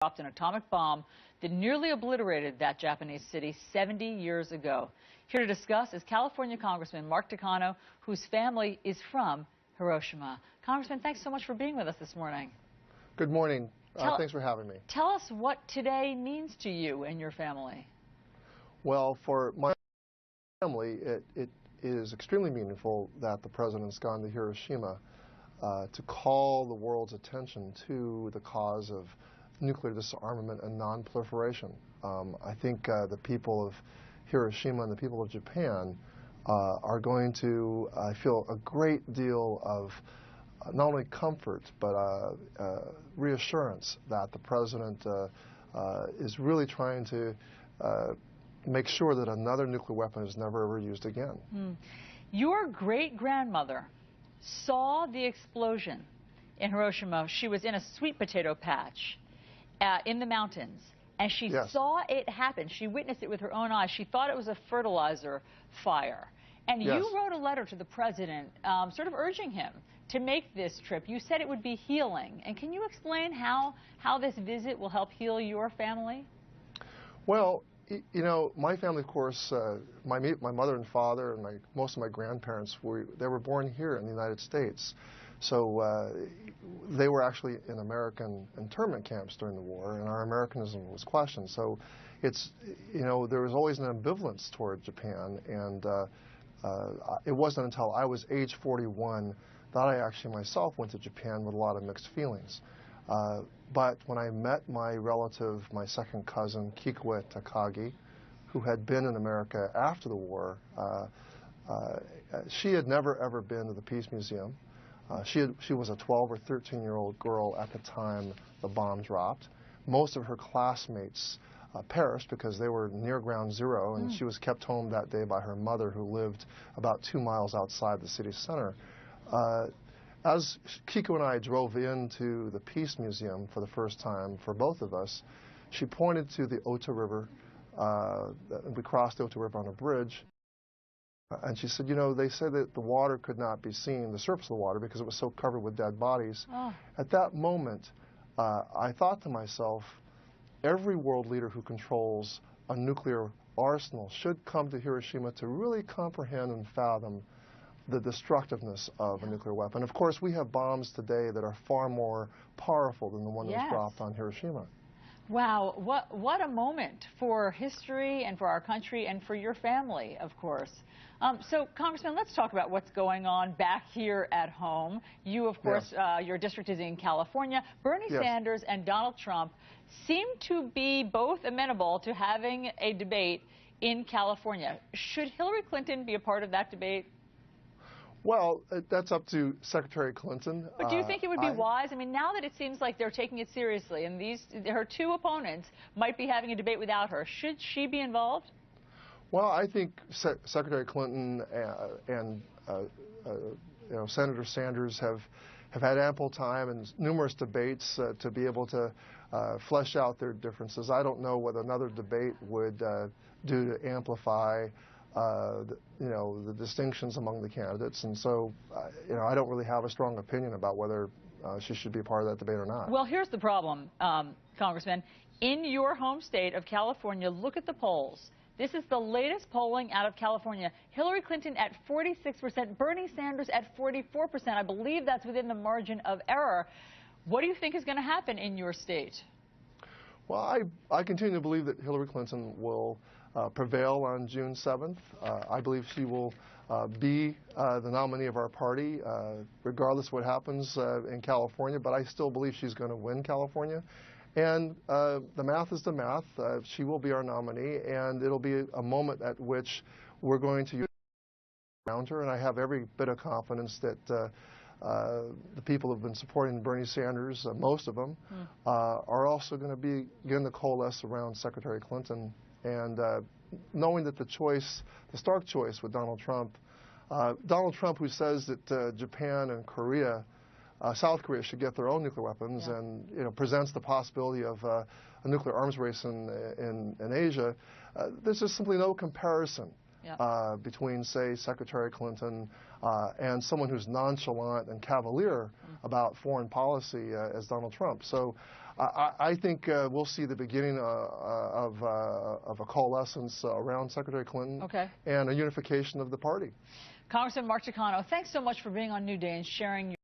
dropped an atomic bomb that nearly obliterated that Japanese city 70 years ago. Here to discuss is California Congressman Mark Takano, whose family is from Hiroshima. Congressman, thanks so much for being with us this morning. Good morning. Thanks for having me. Tell us what today means to you and your family. Well, for my family, it is extremely meaningful that the president's gone to Hiroshima to call the world's attention to the cause of nuclear disarmament and non-proliferation. I think the people of Hiroshima and the people of Japan are going to, I feel, a great deal of not only comfort but reassurance that the president is really trying to make sure that another nuclear weapon is never ever used again. Your great-grandmother saw the explosion in Hiroshima. She was in a sweet potato patch in the mountains, and she saw it happen. She witnessed it with her own eyes. She thought it was a fertilizer fire. And you wrote a letter to the president sort of urging him to make this trip. You said it would be healing. And can you explain how this visit will help heal your family? Well, you know, my family, of course, my mother and father and most of my grandparents, they were born here in the United States. So they were actually in American internment camps during the war, and our Americanism was questioned. So it's, you know, there was always an ambivalence toward Japan, and it wasn't until I was age 41 that I actually myself went to Japan with a lot of mixed feelings. But when I met my relative, my second cousin, Kikuwe Takagi, who had been in America after the war, she had never ever been to the Peace Museum. She was a 12 or 13-year-old girl at the time the bomb dropped. Most of her classmates perished because they were near ground zero, and she was kept home that day by her mother, who lived about 2 miles outside the city center. As Kiko and I drove into the Peace Museum for the first time for both of us, she pointed to the Ota River. We crossed the Ota River on a bridge. And she said, you know, they said that the water could not be seen, the surface of the water, because it was so covered with dead bodies. At that moment, I thought to myself, every world leader who controls a nuclear arsenal should come to Hiroshima to really comprehend and fathom the destructiveness of a nuclear weapon. Of course, we have bombs today that are far more powerful than the one that was dropped on Hiroshima. Wow, what a moment for history and for our country and for your family, of course. So, Congressman, let's talk about what's going on back here at home. You, of course, your district is in California. Bernie Sanders and Donald Trump seem to be both amenable to having a debate in California. Should Hillary Clinton be a part of that debate? Well, that's up to Secretary Clinton. But do you think it would be wise? I mean, now that it seems like they're taking it seriously, and her two opponents might be having a debate without her, should she be involved? Well, I think Secretary Clinton and you know, Senator Sanders have had ample time and numerous debates to be able to flesh out their differences. I don't know what another debate would do to amplify you know, the distinctions among the candidates, and so you know, I don't really have a strong opinion about whether she should be a part of that debate or not. Well, here's the problem, Congressman. In your home state of California, look at the polls. This is the latest polling out of California. Hillary Clinton at 46%, Bernie Sanders at 44%. I believe that's within the margin of error. What do you think is going to happen in your state? Well, I continue to believe that Hillary Clinton will prevail on June 7th. I believe she will be the nominee of our party, regardless of what happens in California, but I still believe she's going to win California. And the math is the math. She will be our nominee, and it'll be a moment at which we're going to use around her, and I have every bit of confidence that the people who have been supporting Bernie Sanders, most of them, are also going to begin to coalesce around Secretary Clinton. And knowing that the stark choice with Donald Trump, who says that Japan and South Korea should get their own nuclear weapons, and you know, presents the possibility of a nuclear arms race in Asia, there's just simply no comparison between, say, Secretary Clinton and someone who's nonchalant and cavalier about foreign policy as Donald Trump. So I think we'll see the beginning of a coalescence around Secretary Clinton and a unification of the party. Congressman Mark Takano, thanks so much for being on New Day and sharing your